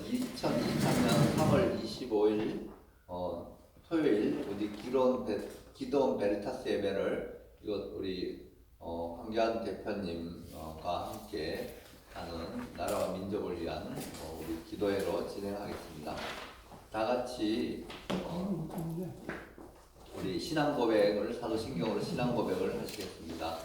2023년 3월 25일 토요일 우리 기도원 베리타스 예배를 우리 황교안 대표님과 함께 하는 나라와 민족을 위한 우리 기도회로 진행하겠습니다. 다 같이 우리 신앙 고백을 사도신경으로 신앙 고백을 하시겠습니다.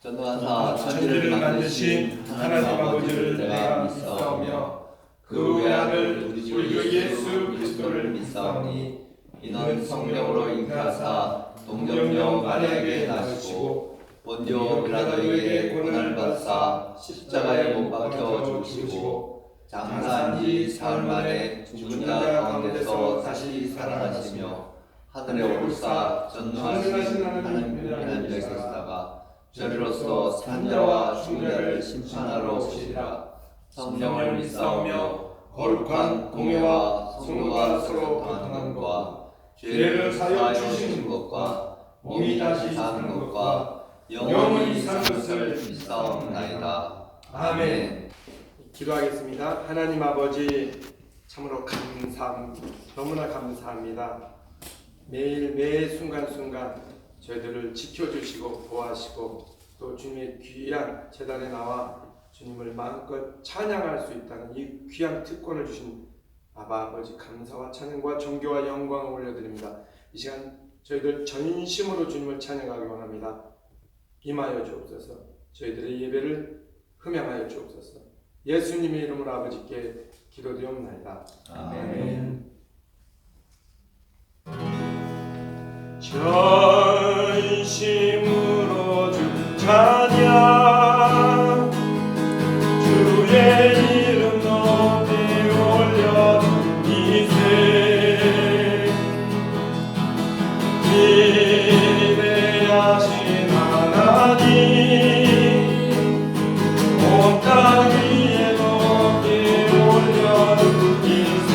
전능하사 천지를 만드신 하나님 아버지를 내가 믿사오며 그 외아들 우리 주 예수 그리스도를 믿사오니 이는 성령으로 잉태하사 동정녀 마리아에게 나시고 본디오 빌라도에게 고난을 받사 십자가에 못 박혀 죽으시고 장사한 지 사흘 만에 죽은 자 가운데서 다시 살아나시며 하늘에 오르사 전능하신 하나님께 계시다가 저리로서 산자와 죽은 자를 심판하러 오시리라. 성령을 믿사오며 거룩한 공회와 성도가 서로 교통하는 것과 죄를 사하여 주시는 것과 몸이 다시 사는 것과 영원히 사는 것을 믿사옵나이다. 아멘. 기도하겠습니다. 하나님 아버지, 참으로 너무나 감사합니다. 매일 매 순간순간 저희들을 지켜주시고 보호하시고 또 주님의 귀한 제단에 나와 주님을 마음껏 찬양할 수 있다는 이 귀한 특권을 주신 아버지 감사와 찬양과 존경과 영광을 올려드립니다. 이 시간 저희들 전심으로 주님을 찬양하기 원합니다. 임하여 주옵소서. 저희들의 예배를 흠양하여 주옵소서. 예수님의 이름으로 아버지께 기도드리옵나이다. 아멘. 전심으로 주 찬양, 주의 이름 높이 올려드리세. 위대하신 하나님, 온 땅 위에 높이 올려드리세.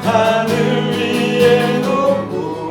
하늘 위에 높고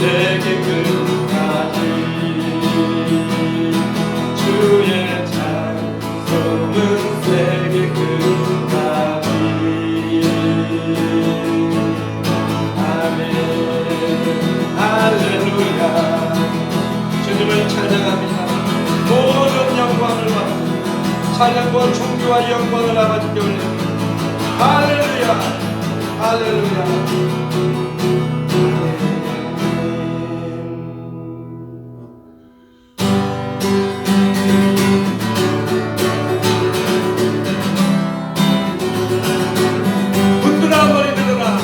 세계 끝까지 주의 찬송은 세계 끝까지 아멘 할렐루야 주님을 찬양합니다. 모든 영광을 받아 찬양과 존귀와 영광을 아버지께 올립니다. 할렐루야 할렐루야 분들아 머리 들어라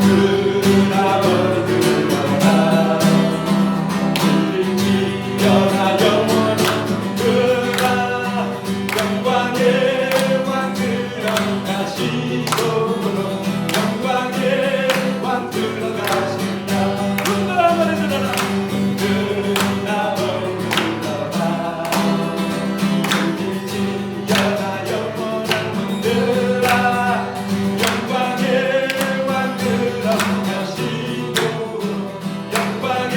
분들아 머리 들어라 일지어라 영원한 분들아 영광의 왕들아 가시도록 영광의 왕들아 가신다 분들아 머리 들어라 분들아 머리 들어라 일지어라 영원한 분들아 영광의 왕들아 가시도록 영광의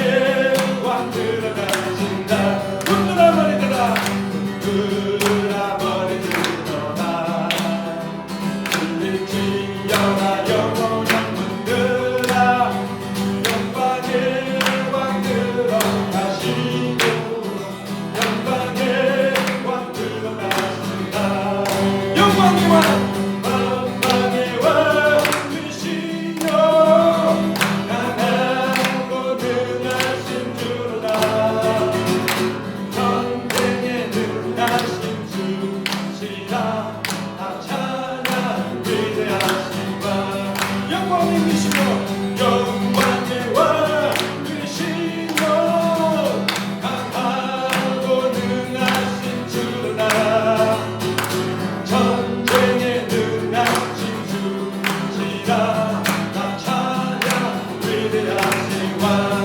왕들아 가신다 분들아 머리 들어라 분들아 머리 들어라 일지어라 영원한 분들아 영광의 왕들아 가시도록 영광의 왕들아 가신다 영광의 왕 영광의 왕이시여 강하고 능하신 주로다 전쟁에 능하신 주시라 다 찬양 위대하신 왕 영광이시여 영광의 왕이시여 강하고 능하신 주로다 전쟁에 능하신 주시라 다 찬양 위대하신 왕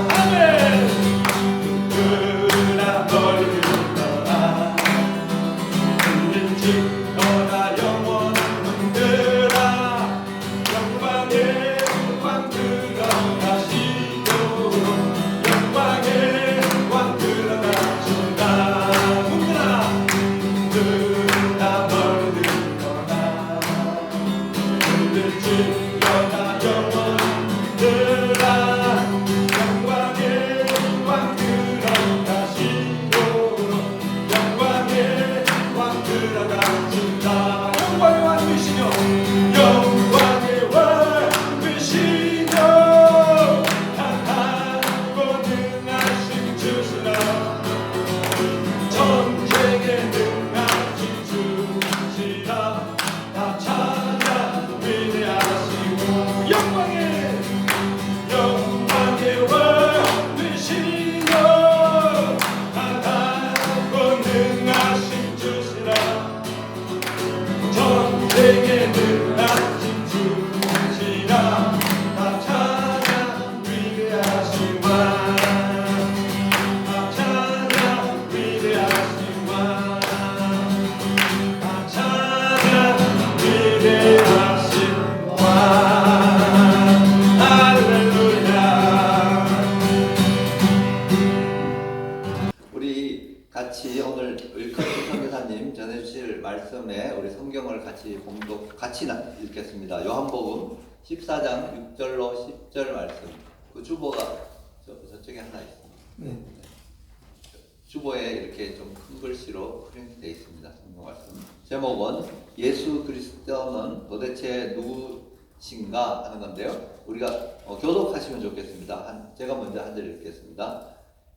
아멘 분들아 머리 들어라 일지어라 영원한 분들아 영광의 왕들아 가시도록 영광의 왕들아 가신다 분들아 분들아 머리 들어라 일지어라 영원한 분들아 영광의 왕들아 가시도록 영광의 왕들아 가신다 영광의 왕이시여 영광의 왕이시여 강하고 능하신 주시라 전쟁에 능하신 주시라 다 찬양 위대하시고 영광의 왕이시여 강하고 능하신 주시라 전쟁에 능하신 주시라 다 찬양 위대하신 왕 다 찬양 위대하신 왕 다 찬양 위대하신 왕 할렐루야 우리 같이 오늘 을컷 선교사님 전해주실 말씀에 우리 성경을 같이 봉독 같이 읽겠습니다. 요한복음 14장 6절로 10절 말씀. 그 주보가 저쪽에 하나 있습니다. 네. 주보에 이렇게 좀 큰 글씨로 프린트되어 있습니다. 성경 말씀. 제목은 예수 그리스도는 도대체 누구신가 하는 건데요. 우리가 교독하시면 좋겠습니다. 제가 먼저 한 절 읽겠습니다.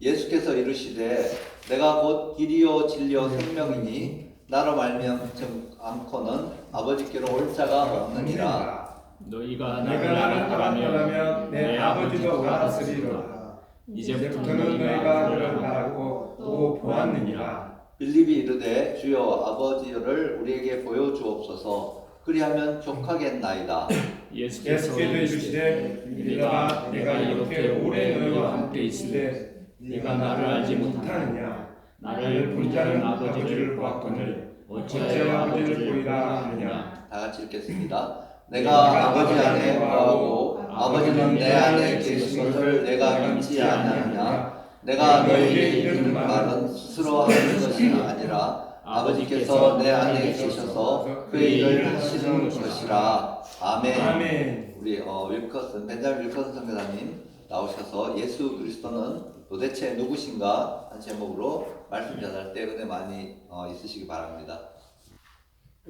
예수께서 이르시되 내가 곧 길이요 진리요 생명이니 나로 말미암지 않고는 아버지께로 올 자가 없느니라. 너희가 내가 나를 따르면 내 아버지도 알았으리로다. 이제부터는 너희가 그를 알고 또 보았느니라. 빌립이 이르되 주여 아버지를 우리에게 보여주옵소서. 그리하면 족하겠나이다. 예수께서 이르시되 빌립아 내가 이렇게 오래 너희와 함께 있으되 네가 나를 알지 못하느냐. 나를 본 자는 아버지를 보았거늘 어찌하여 아버지를 보이라 하느냐. 다 같이 읽겠습니다. 내가 아버지 안에 거하고 아버지는 내 안에 계신 것을 내가 믿지 아니하느냐. 내가 너희에게 이르는 말은 스스로 하는 것이 아니라 아버지께서 내 안에 계셔서 그 일을 하시는 것이라. 아멘. 아멘. 우리 벤자민 윌커슨 선교사님 나오셔서 예수 그리스도는 도대체 누구신가 한 제목으로 말씀 전할 때 은혜 많이 있으시기 바랍니다.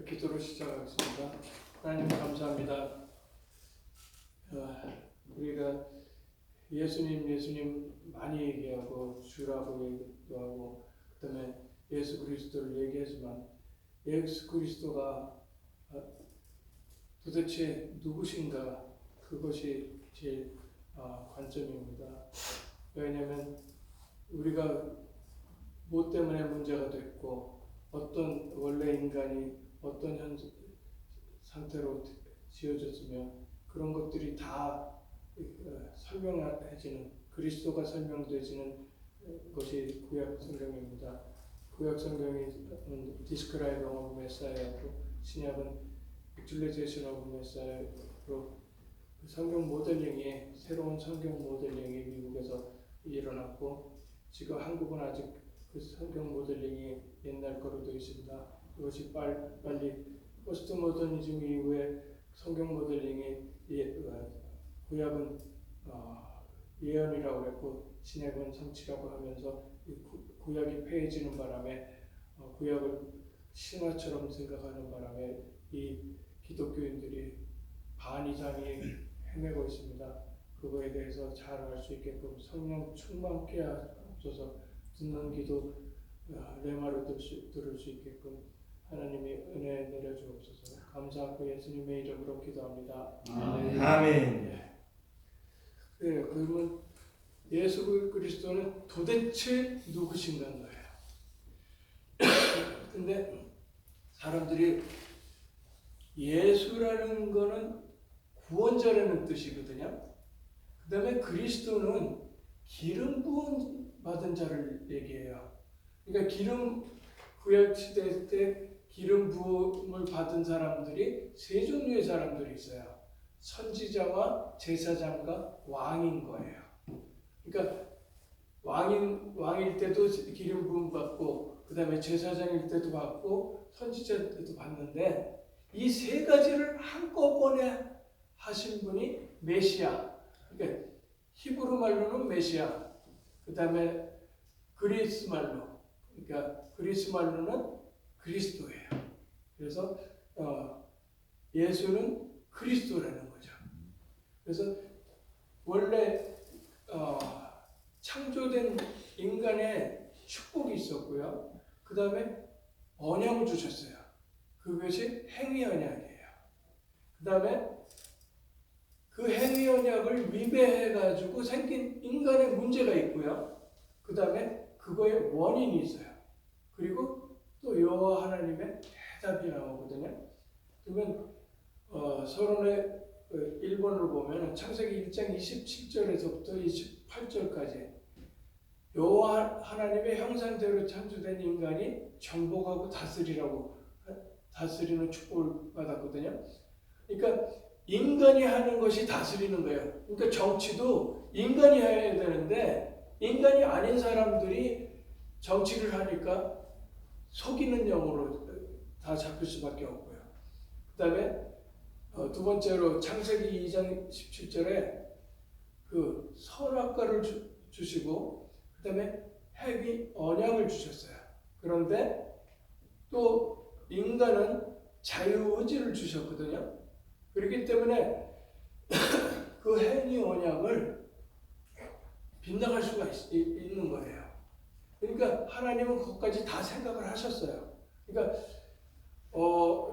기도로 시작하겠습니다. 하나님 감사합니다. 우리가 예수님 많이 얘기하고 주라고 얘기도 하고 그다음에 예수 그리스도를 얘기하지만 예수 그리스도가 도대체 누구신가 그것이 제일 관점입니다. 왜냐하면 우리가 뭐 때문에 문제가 됐고 어떤 원래 인간이 어떤 상태로 지어졌으며 그런 것들이 다 설명해지는 그리스도가 설명되지는 것이 구약 성경입니다. 구약 성경이 Describe of Messiah고 신약은 Utilization of Messiah로 성경 모델링이 새로운 성경 모델링이 미국에서 일어났고 지금 한국은 아직 그 성경 모델링이 옛날 거로 되어 있습니다. 이것이 빨리 포스트 모더니즘 이후에 성경 모델링이 구약은 예언이라고 했고 신약은 성취라고 하면서 구약이 폐해지는 바람에 구약을 신화처럼 생각하는 바람에 이 기독교인들이 반 이상이 헤매고 있습니다. 그거에 대해서 잘 알 수 있게끔 성령 충만케 하옵소서. 듣는 기도 레마로 들을 수 있게끔 하나님이 은혜 내려주옵소서. 감사하고 예수님의 이름으로 기도합니다. 아멘. 그러면 예수 그리스도는 도대체 누구신가인 거예요. 근데 사람들이 예수라는 거는 구원자라는 뜻이거든요. 그 다음에 그리스도는 기름 부음 받은 자를 얘기해요. 그러니까 구약 시대 때 기름 부음을 받은 사람들이 세 종류의 사람들이 있어요. 선지자와 제사장과 왕인 거예요. 그러니까 왕일 때도 기름 부음 받고 그 다음에 제사장일 때도 받고 선지자 때도 받는데 이 세 가지를 한꺼번에 하신 분이 메시아. 그러니까 히브리 말로는 메시아. 그 다음에 그리스 말로, 그러니까 그리스 말로는 그리스도예요. 그래서 예수는 그리스도라는 거죠. 그래서 원래 창조된 인간의 축복이 있었고요. 그 다음에 언약을 주셨어요. 그것이 행위 언약이에요. 그 다음에 그 행위 언약을 위배해가지고 생긴 인간의 문제가 있고요. 그 다음에 그거의 원인이 있어요. 그리고 또 여호와 하나님의 대답이 나오거든요. 그러면 서론의 1번을 보면 창세기 1장 27절에서부터 28절까지 여호와 하나님의 형상대로 창조된 인간이 정복하고 다스리는 축복을 받았거든요. 그러니까 인간이 하는 것이 다스리는 거예요. 그러니까 정치도 인간이 해야 되는데 인간이 아닌 사람들이 정치를 하니까 속이는 영으로 다 잡힐 수밖에 없고요. 그 다음에 두 번째로 창세기 2장 17절에 그 선악과를 주시고 그 다음에 행위 언약을 주셨어요. 그런데 또 인간은 자유의지를 주셨거든요. 그렇기 때문에 그 행위 언약을 빗나갈 수가 있는 거예요. 그러니까 하나님은 그것까지 다 생각을 하셨어요. 그러니까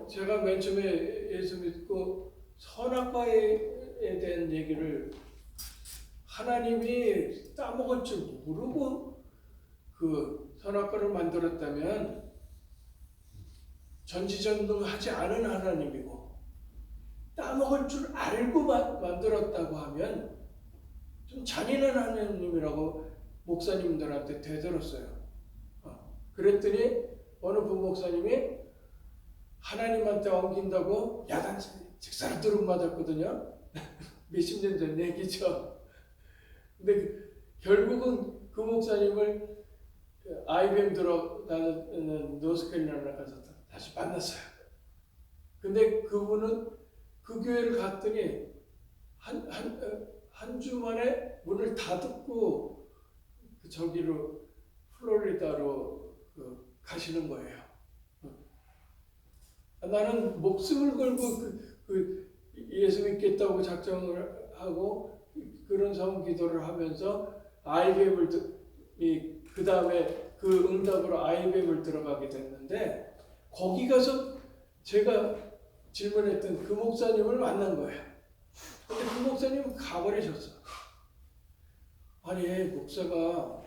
제가 맨 처음에 예수 믿고 선악과에 대한 얘기를 하나님이 따먹을 줄 모르고 그 선악과를 만들었다면 전지전능하지 않은 하나님이고 따먹을 줄 알고 만들었다고 하면 좀 잔인한 하나님이라고 목사님들한테 대들었어요. 그랬더니 어느 부목사님이 하나님한테 엉긴다고 야단 직사를 들은 맞았거든요. 몇십 년 전 얘기죠. 근데 결국은 그 목사님을 IBM 들어가는 노스캐롤라이나 가서 다시 만났어요. 근데 그분은 그 교회를 갔더니 한 주 만에 문을 닫고 저기로 플로리다로 가시는 거예요. 나는 목숨을 걸고 예수 믿겠다고 작정을 하고 그런 성원 기도를 하면서 IBM을 그 다음에 그 응답으로 IBM을 들어가게 됐는데 거기 가서 제가 질문했던 그 목사님을 만난 거예요. 근데 그 목사님은 가버리셨어. 아니 목사가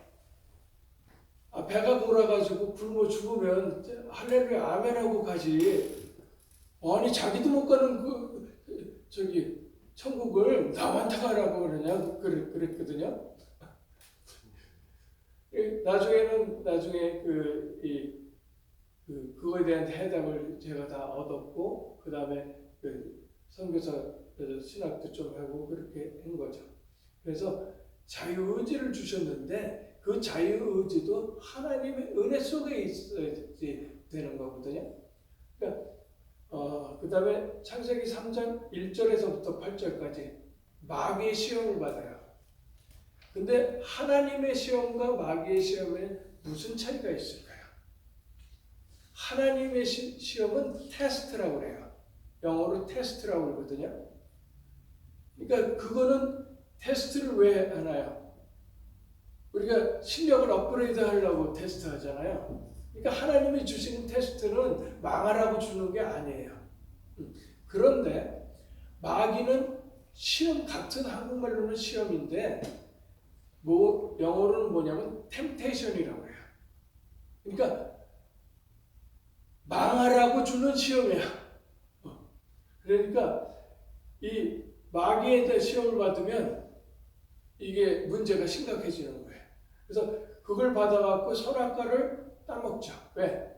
배가 골아가지고 굶어 죽으면 할렐루야 아멘하고 가지. 아니 자기도 못 가는 저기 천국을 나만 타가라고 그러냐 그랬거든요. 나중에 그거에 대한 해답을 제가 다 얻었고 그 다음에 선교사 신학도 좀 하고 그렇게 한 거죠. 그래서 자유의지를 주셨는데 그 자유의지도 하나님의 은혜 속에 있어야지 되는 거거든요. 그러니까 그 다음에 창세기 3장 1절에서부터 8절까지 마귀의 시험을 받아요. 근데 하나님의 시험과 마귀의 시험에 무슨 차이가 있을까요? 하나님의 시험은 테스트라고 그래요. 영어로 테스트라고 그러거든요. 그러니까 그거는 테스트를 왜 하나요? 우리가 실력을 업그레이드 하려고 테스트 하잖아요. 그러니까 하나님이 주시는 테스트는 망하라고 주는 게 아니에요. 그런데 마귀는 시험, 같은 한국말로는 시험인데 영어로는 뭐냐면 템테이션이라고 해요. 그러니까 망하라고 주는 시험이야. 그러니까 이 마귀에 대한 시험을 받으면 이게 문제가 심각해지는 거예요. 그래서 그걸 받아갖고 선악과를 따먹죠. 왜?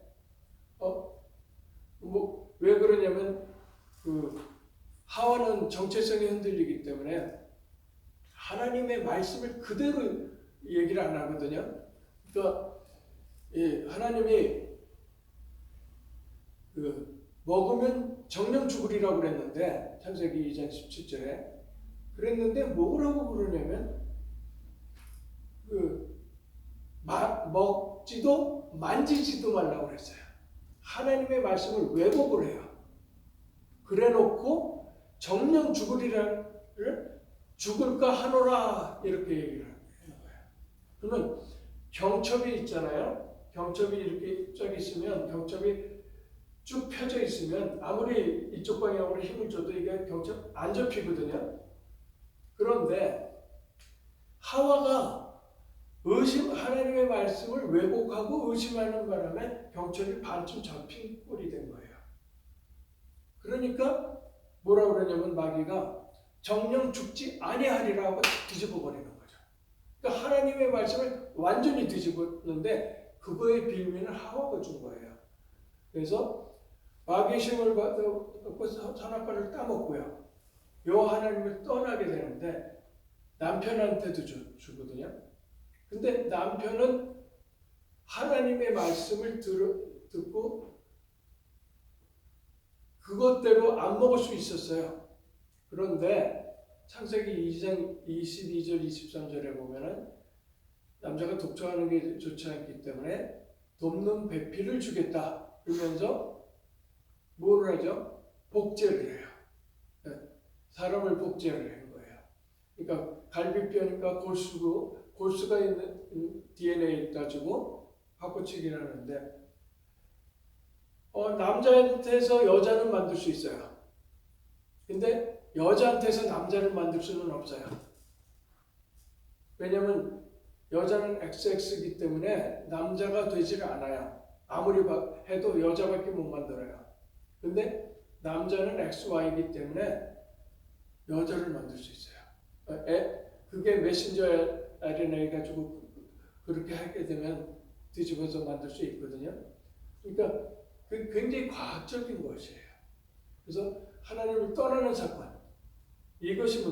왜 그러냐면 하와는 정체성이 흔들리기 때문에 하나님의 말씀을 그대로 얘기를 안 하거든요. 그러니까 하나님이 먹으면 정령 죽으리라고 그랬는데 창세기 2장 17절에 그랬는데 뭐라고 그러냐면 먹지도 만지지도 말라고 그랬어요. 하나님의 말씀을 왜곡을 해요. 그래놓고 정령 죽으리라를 죽을까 하노라 이렇게 얘기를 하는 거예요. 그러면 경첩이 있잖아요. 경첩이 이렇게 쫙 있으면 경첩이 쭉 펴져 있으면 아무리 이쪽 방향으로 힘을 줘도 이게 경첩 안 접히거든요. 그런데 하와가 하나님의 말씀을 왜곡하고 의심하는 바람에 경첩이 반쯤 접힌 꼴이 된 거예요. 그러니까 뭐라 그러냐면 마귀가 정령 죽지 아니하리라고 뒤집어 버리는 거죠. 그러니까 하나님의 말씀을 완전히 뒤집었는데 그거의 빌미는 하와가 준 거예요. 그래서 마귀의 시험을 받고 선악과를 따먹고요. 요 하나님을 떠나게 되는데 남편한테도 주거든요. 근데 남편은 하나님의 말씀을 듣고 그것대로 안 먹을 수 있었어요. 그런데 창세기 2장 22절 23절에 보면은 남자가 독처하는 게 좋지 않기 때문에 돕는 배필을 주겠다 그러면서 뭐를 하죠? 복제를 해요. 사람을 복제를 한 거예요. 그러니까 갈비뼈니까 골수가 있는 DNA에 가지고 바꿔치기를 하는데 남자한테서 여자는 만들 수 있어요. 근데 여자한테서 남자를 만들 수는 없어요. 왜냐면 여자는 XX이기 때문에 남자가 되지를 않아요. 아무리 해도 여자밖에 못 만들어요. 근데 남자는 XY이기 때문에 여자를 만들 수 있어요. 그게 메신저 RNA 가지고 그렇게 하게 되면 뒤집어서 만들 수 있거든요. 그러니까 굉장히 과학적인 것이에요. 그래서 하나님을 떠나는 사건, 이것이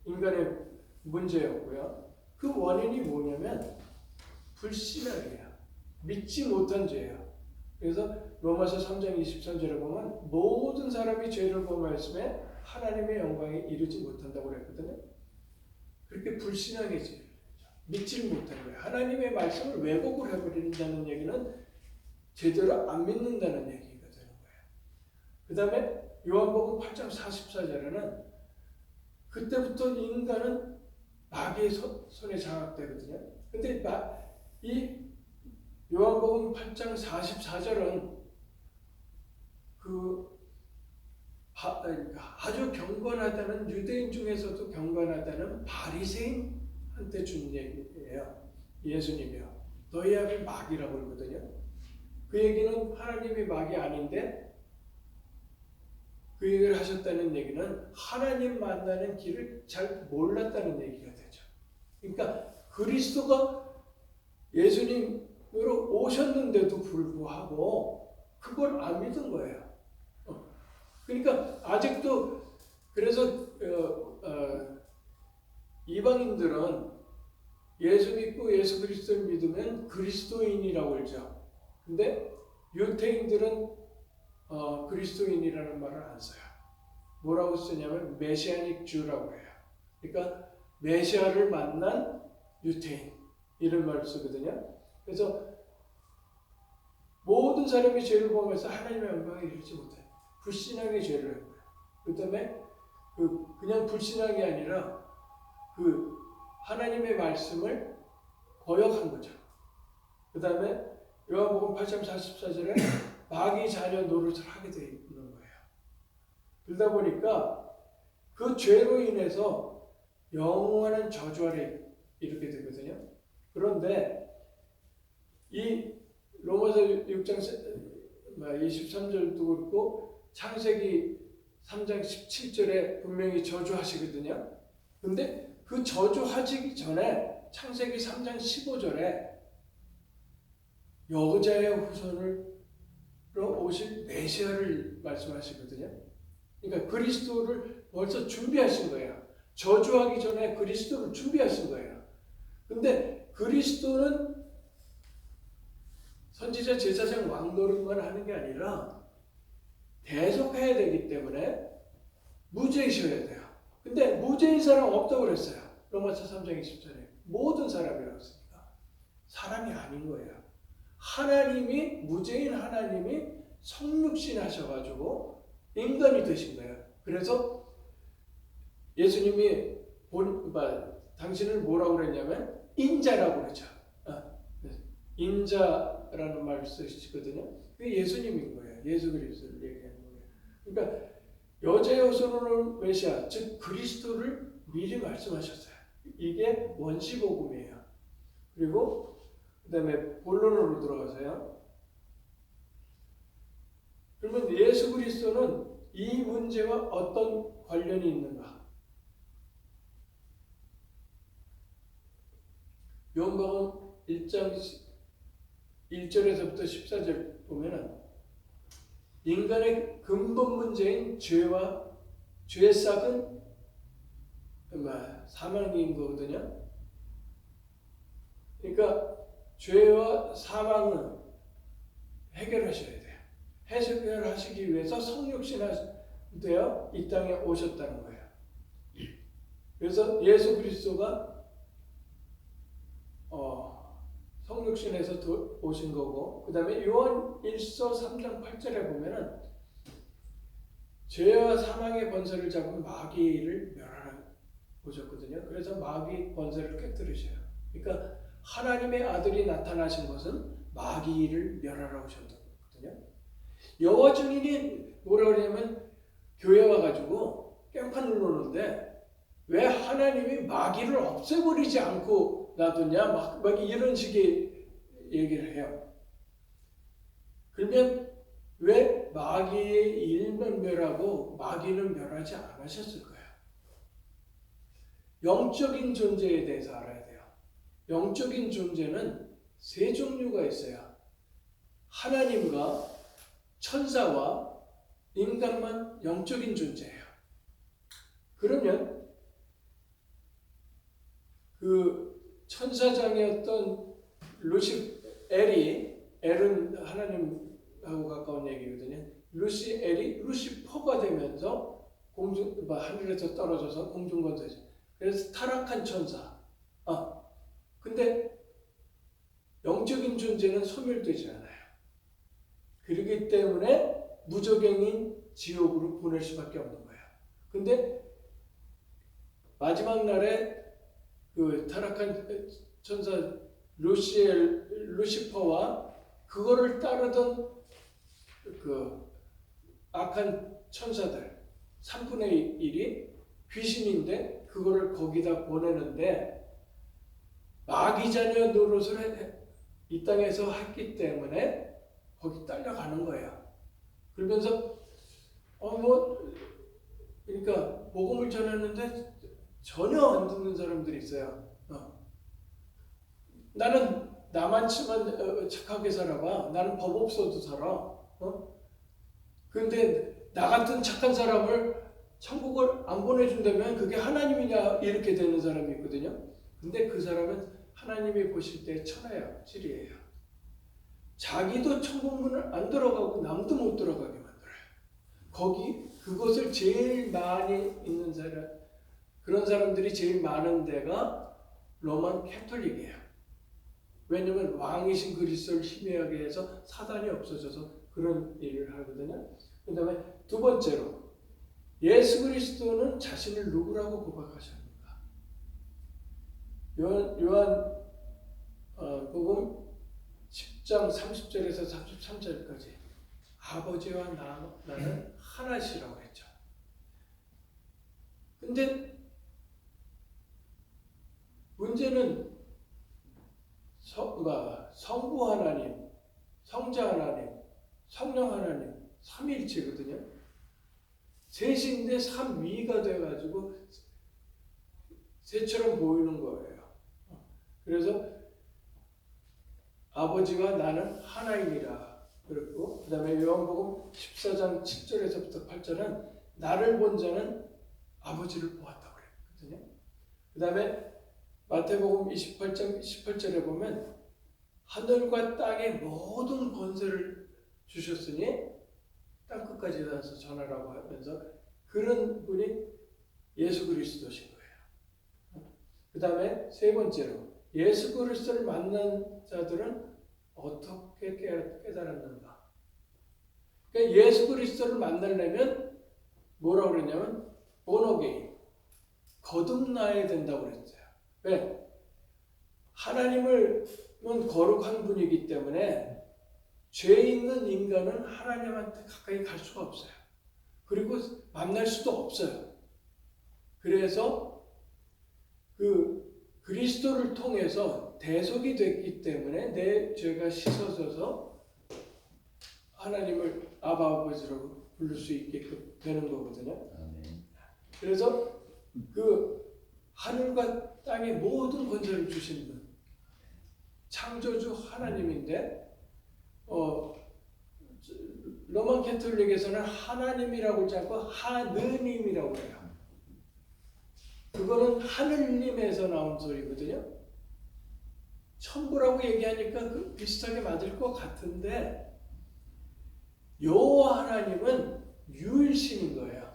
인간의 문제였고요. 그 원인이 뭐냐면 불신앙이에요. 믿지 못한 죄예요. 그래서 로마서 3장 23절에 보면 모든 사람이 죄를 범하였음에 하나님의 영광에 이르지 못한다고 그랬거든요. 그렇게 불신앙의 죄, 믿지 못한 거예요. 하나님의 말씀을 왜곡을 해버린다는 얘기는 제대로 안 믿는다는 얘기가 되는 거예요. 그 다음에 요한복음 8장 44절에는 그때부터 인간은 마귀의 손에 장악되거든요. 근데 이 요한복음 8장 44절은 아주 경건하다는 유대인 중에서도 경건하다는 바리새인한테 준 얘기예요. 예수님이요. 너희 아비 마귀라고 그러거든요. 그 얘기는 하나님이 마귀 아닌데 그 얘기를 하셨다는 얘기는 하나님 만나는 길을 잘 몰랐다는 얘기가 되죠. 그러니까 그리스도가 예수님으로 오셨는데도 불구하고 그걸 안 믿은 거예요. 그러니까 아직도 그래서 이방인들은 예수 믿고 예수 그리스도를 믿으면 그리스도인이라고 그러죠. 근데 유태인들은 그리스도인이라는 말을 안 써요. 뭐라고 쓰냐면 메시아닉 주라고 해요. 그러니까 메시아를 만난 유태인 이런 말을 쓰거든요. 그래서 모든 사람이 죄를 범해서 하나님의 영광에 이르지 못해 불신앙의 죄를 한 거예요. 그 다음에 그냥 불신앙이 아니라 그 하나님의 말씀을 거역한 거죠. 그 다음에 요한복음 8장 44절에 마귀 자녀 노릇을 하게 되어 있는 거예요. 그러다 보니까 그 죄로 인해서 영원한 저주 아래 이르게 되거든요. 그런데 이 로마서 6장 23절도 그렇고 창세기 3장 17절에 분명히 저주하시거든요. 근데 그 저주하시기 전에 창세기 3장 15절에 여자의 후손으로 오실 메시아를 말씀하시거든요. 그러니까 그리스도를 벌써 준비하신 거예요. 저주하기 전에 그리스도를 준비하신 거예요. 근데 그리스도는 선지자 제사장 왕 노릇만 하는 게 아니라 대속해야 되기 때문에 무죄이셔야 돼요. 근데 무죄인 사람 없다고 그랬어요. 로마서 3장 20절에 모든 사람이라고 했으니까 사람이 아닌 거예요. 하나님이 무죄인 하나님이 성육신 하셔가지고 인간이 되신 거예요. 그래서 예수님이 당신을 뭐라고 그랬냐면 인자라고 그러죠. 인자라는 말을 쓰시거든요. 그게 예수님인 거예요. 예수 그리스도를 얘기하는 거예요. 그러니까 여자의 후손으로 메시아, 즉 그리스도를 미리 말씀하셨어요. 이게 원시복음이에요. 그리고 그 다음에 본론으로 들어가서요. 그러면 예수 그리스도는 이 문제와 어떤 관련이 있는가? 요한복음 1장 1절에서부터 14절 보면은 인간의 근본 문제인 죄와 죄의 싹은 사망인 거거든요. 그러니까 죄와 사망은 해결하셔야 돼요. 해결하시기 위해서 성육신되어 이 땅에 오셨다는 거예요. 그래서 예수 그리스도가 성육신에서 오신 거고, 그 다음에 요한 1서 3장 8절에 보면은 죄와 사망의 번세를 잡은 마귀를 멸하러 오셨거든요. 그래서 마귀 번세를 깨뜨리셔요. 그러니까 하나님의 아들이 나타나신 것은 마귀를 멸하러 오셨거든요. 여호와 증인이 뭐라 그러냐면 교회 와가지고 깽판을 놓는데 왜 하나님이 마귀를 없애버리지 않고 놔두냐 막 이런 식의 얘기를 해요. 그러면 왜 마귀의 일만 멸하고 마귀는 멸하지 않으셨을 거예요. 영적인 존재에 대해서 알아야 돼요. 영적인 존재는 세 종류가 있어요. 하나님과 천사와 인간만 영적인 존재예요. 그러면 그 천사장이었던 엘은 하나님하고 가까운 얘기거든요. 엘이 루시퍼가 되면서 하늘에서 떨어져서 공중권세자. 그래서 타락한 천사. 근데 영적인 존재는 소멸되지 않아요. 그렇기 때문에 무적행인 지옥으로 보낼 수밖에 없는 거예요. 근데 마지막 날에 그 타락한 천사 루시퍼와 그거를 따르던 그 악한 천사들 3분의 1이 귀신인데 그거를 거기다 보내는데 마귀 자녀 노릇을 이 땅에서 했기 때문에 거기 딸려가는 거예요. 그러면서 그러니까 복음을 전하는데 전혀 안 듣는 사람들이 있어요. 나는 나만치만 착하게 살아봐. 나는 법 없어도 살아. 근데 나 같은 착한 사람을 천국을 안 보내준다면 그게 하나님이냐 이렇게 되는 사람이 있거든요. 근데 그 사람은 하나님이 보실 때 천하야 찔이에요. 자기도 천국문을 안 들어가고 남도 못 들어가게 만들어요. 그것을 제일 많이 있는 사람, 그런 사람들이 제일 많은 데가 로만 캐톨릭이에요. 왜냐면 왕이신 그리스도를 희미하게 해서 사단이 없어져서 그런 일을 하거든요. 그 다음에 두 번째로 예수 그리스도는 자신을 누구라고 고백하십니까? 요한 복음 10장 30절에서 33절까지 아버지와 나는 하나시라고 했죠. 근데 문제는 성부 하나님, 성자 하나님, 성령 하나님 삼위일체거든요. 셋인데 삼위가 돼가지고 셋처럼 보이는 거예요. 그래서 아버지와 나는 하나이니라. 그리고 그 다음에 요한복음 14장 7절에서부터 8절은 나를 본 자는 아버지를 보았다고 그랬거든요. 그 다음에 마태복음 28장 18절에 보면 하늘과 땅의 모든 권세를 주셨으니 땅끝까지 가서 전하라고 하면서 그런 분이 예수 그리스도신 거예요. 그 다음에 세 번째로 예수 그리스도를 만난 자들은 어떻게 깨달았는가? 그러니까 예수 그리스도를 만나려면 뭐라고 그랬냐면 본어게인 거듭나야 된다고 그랬어요. 왜? 하나님은 거룩한 분이기 때문에 죄 있는 인간은 하나님한테 가까이 갈 수가 없어요. 그리고 만날 수도 없어요. 그래서 그리스도를 통해서 대속이 됐기 때문에 내 죄가 씻어져서 하나님을 아버지로 부를 수 있게끔 되는 거거든요. 그래서 하늘과 땅의 모든 권세를 주신 분, 창조주 하나님인데 로만 캐톨릭에서는 하나님이라고 하지 않고 하느님이라고 해요. 그거는 하늘님에서 나온 소리거든요. 천부라고 얘기하니까 비슷하게 맞을 것 같은데 여호와 하나님은 유일신인 거예요.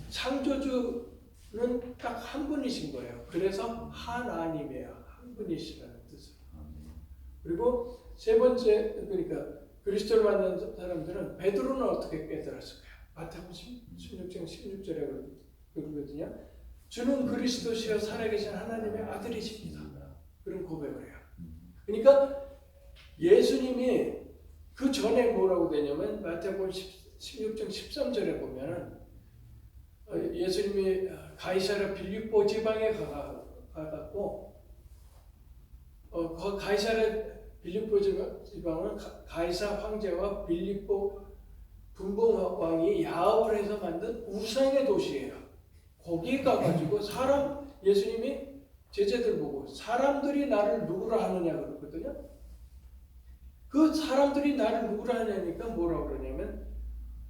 창조주는 딱 한 분이신 거예요. 그래서 하나님이에요. 한 분이시라는 뜻으로. 그리고 세 번째, 그러니까 그리스도를 만난 사람들은 베드로는 어떻게 깨달았을까요? 마태복음 16장 16절에 그러거든요. 주는 그리스도시여 살아계신 하나님의 아들이십니다. 그런 고백을 해요. 그러니까 예수님이 그 전에 뭐라고 되냐면 마태복음 16장 13절에 보면은 예수님이 가이사랴 빌립보 지방에 가갖고 가이사랴 빌립보 지방은 가이사 황제와 빌립보 분봉 왕이 야합을 해서 만든 우상의 도시예요. 거기 가가지고 예수님이 제자들 보고 사람들이 나를 누구라 하느냐 그러거든요. 그 사람들이 나를 누구라 하냐니까 뭐라고 그러냐면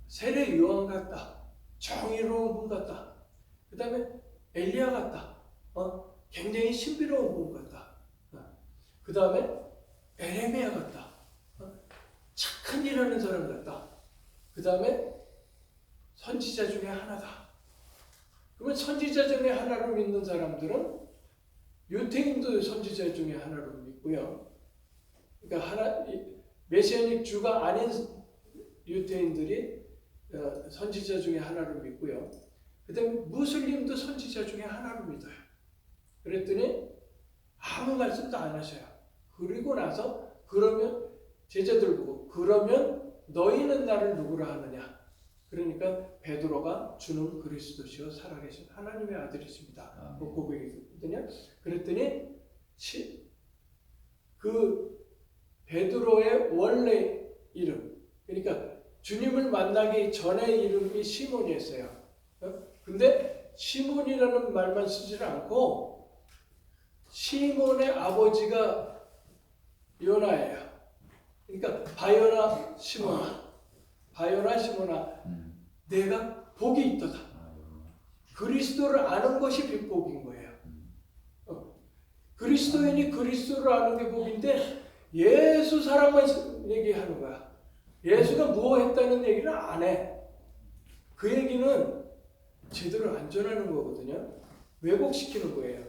세례 요한 같다. 정의로운 분 같다. 그 다음에 엘리야 같다. 굉장히 신비로운 분 같다. 그 다음에 에레미야 같다. 착한 일 하는 사람 같다. 그 다음에 선지자 중에 하나다. 그러면 선지자 중에 하나로 믿는 사람들은 유태인도 선지자 중에 하나로 믿고요. 그러니까 메시아닉 주가 아닌 유태인들이 선지자 중에 하나로 믿고요. 그 다음에 무슬림도 선지자 중에 하나로 믿어요. 그랬더니 아무 말씀도 안 하셔요. 그리고 나서 그러면 제자들 보고 그러면 너희는 나를 누구라 하느냐. 그러니까 베드로가 주는 그리스도시요 살아계신 하나님의 아들이십니다. 그 고백이거든요. 그랬더니 그 베드로의 원래 이름, 그러니까 주님을 만나기 전의 이름이 시몬이었어요. 근데 시몬이라는 말만 쓰지 않고 시몬의 아버지가 요나예요. 그러니까 바요나 시몬아, 내가 복이 있도다. 그리스도를 아는 것이 복인 거예요. 그리스도인이 그리스도를 아는 게 복인데 예수 사랑만 얘기하는 거야. 예수가 무엇 했다는 얘기는 안 해. 그 얘기는 제대로 안 전하는 거거든요. 왜곡시키는 거예요.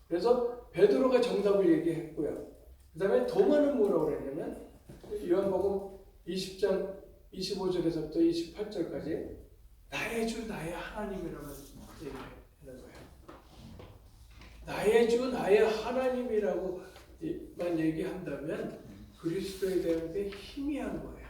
그래서 베드로가 정답을 얘기했고요. 그 다음에 도마는 뭐라고 그랬냐면 요한복음 20장 25절에서부터 28절까지 나의 주 나의 하나님이라는 얘기를 하는 거예요. 나의 주 나의 하나님이라고만 얘기한다면 그리스도에 대한 게 희미한 거예요.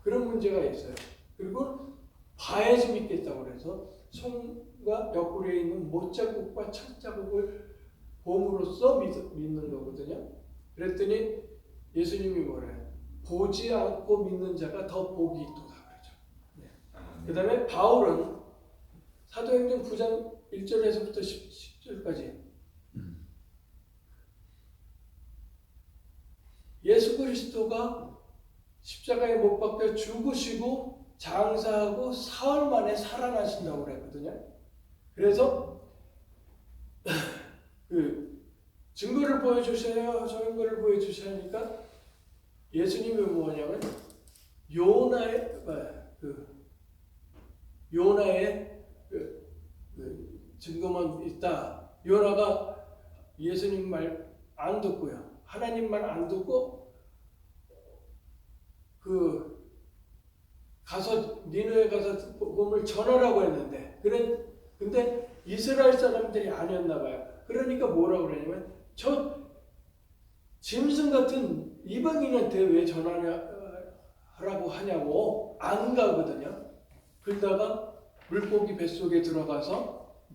그런 문제가 있어요. 그리고 봐야지 믿겠다고 그래서 손과 옆구리에 있는 못자국과 첫자국을 봄으로써 믿는 거거든요. 그랬더니 예수님이 뭐래요? 보지 않고 믿는 자가 더 복이 있도다 그러죠. 네. 그 다음에 바울은 사도행전 9장 1절에서부터 10절까지 예수 그리스도가 십자가에 못 박혀 죽으시고 장사하고 사흘 만에 살아나신다고 그랬거든요. 그래서 그 증거를 보여주세요. 증거를 보여주시니까 예수님이 뭐냐면 요나의 증거만 있다. 요나가 예수님 말 안 듣고요. 하나님 말 안 듣고 니느웨 가서 복음을 전하라고 했는데 근데 이스라엘 사람들이 아니었나 봐요. 그러니까 뭐라고 그러냐면 저 짐승 같은 이방인한테 왜 전하라고 하냐고 안 가거든요. 그러다가 물고기 뱃속에 들어가서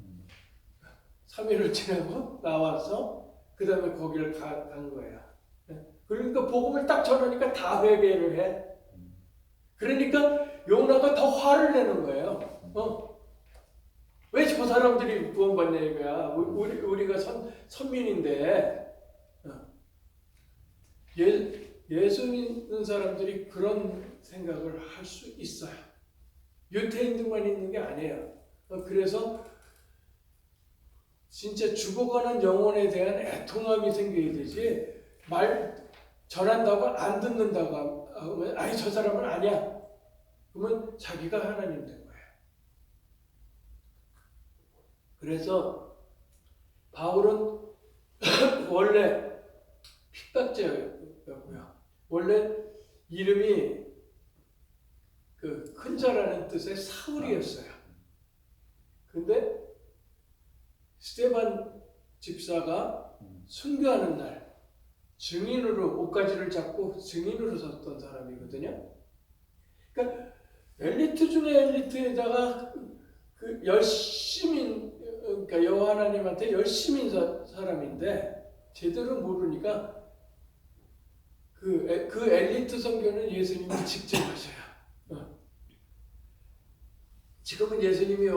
3일을 지나고 나와서 그 다음에 거기를 간 거예요. 그러니까 복음을 딱 전하니까 다 회개를 해. 그러니까 요나가 더 화를 내는 거예요. 왜 저 사람들이 구원받냐 이거야. 우리가 선민인데 예수 믿는 사람들이 그런 생각을 할 수 있어요. 유태인들만 있는 게 아니에요. 그래서 진짜 죽어가는 영혼에 대한 애통함이 생겨야 되지 말 전한다고 안 듣는다고 하면 아니 저 사람은 아니야. 그러면 자기가 하나님 된 거예요. 그래서 바울은 원래 핍박자였고요. 원래 이름이 그 큰 자라는 뜻의 사울이었어요. 근데 스데반 집사가 순교하는 날 증인으로 옷가지를 잡고 증인으로 섰던 사람이거든요. 그러니까 엘리트 중에 엘리트에다가 그 열심인 그러니까 여호와 하나님한테 열심인 사람인데 제대로 모르니까 그 엘리트 선교는 예수님이 직접 하셔요. 지금은 예수님이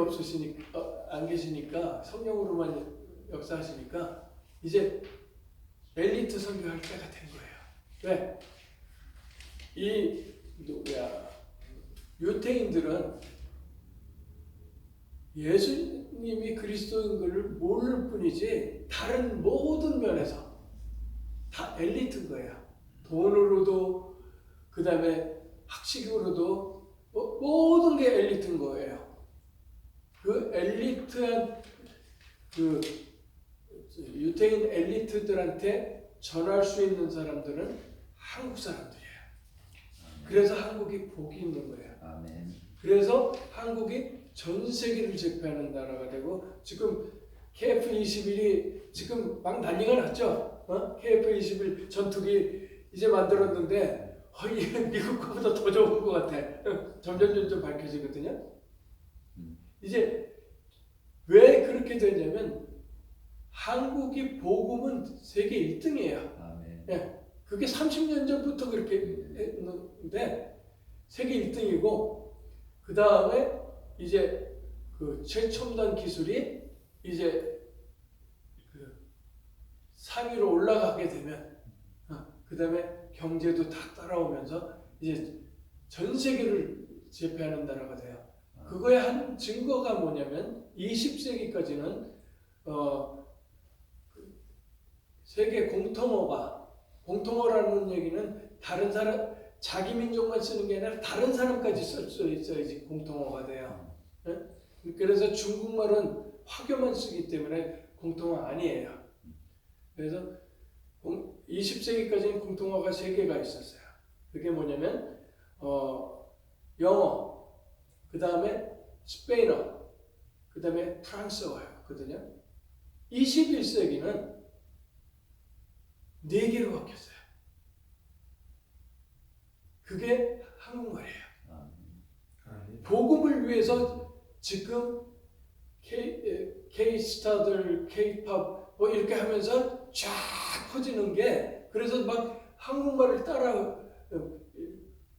안 계시니까 성령으로만 역사하시니까 이제 엘리트 선교할 때가 된 거예요. 왜? 유태인들은 예수님이 그리스도인 것을 모를 뿐이지 다른 모든 면에서 다 엘리트인 거예요. 돈으로도 그 다음에 학식으로도 모든 게 엘리트인 거예요. 그 엘리트한 그 유태인 엘리트들한테 전할 수 있는 사람들은 한국 사람들이에요. 그래서 한국이 복이 있는 거예요. 아멘. 그래서 한국이 전 세계를 제패하는 나라가 되고 지금 KF-21이 지금 막 난리가 났죠. KF-21 전투기 이제 만들었는데 이게 미국 거보다 더 좋은 것 같아. 점점 밝혀지거든요. 이제 왜 그렇게 되냐면 한국이 복음은 세계 1등이에요. 아멘. 예, 그게 30년 전부터 그렇게 했는데 세계 1등이고 그 다음에 이제 그 최첨단 기술이 이제 그 3위로 올라가게 되면 그 다음에 경제도 다 따라오면서 이제 전 세계를 제패하는 나라가 돼요. 그거의 한 증거가 뭐냐면 20세기까지는 세계 공통어라는 얘기는 다른 사람 자기 민족만 쓰는 게 아니라 다른 사람까지 쓸 수 있어야지 공통어가 돼요. 그래서 중국말은 화교만 쓰기 때문에 공통어 아니에요. 그래서 20세기까지는 공통어가 3개가 있었어요. 그게 뭐냐면 영어, 그 다음에 스페인어, 그 다음에 프랑스어였거든요. 21세기는 4개로 바뀌었어요. 그게 한국말이에요. 복음을 위해서 지금 K-스타들, K-팝 뭐 이렇게 하면서 쫙 퍼지는 게 그래서 막 한국말을 따라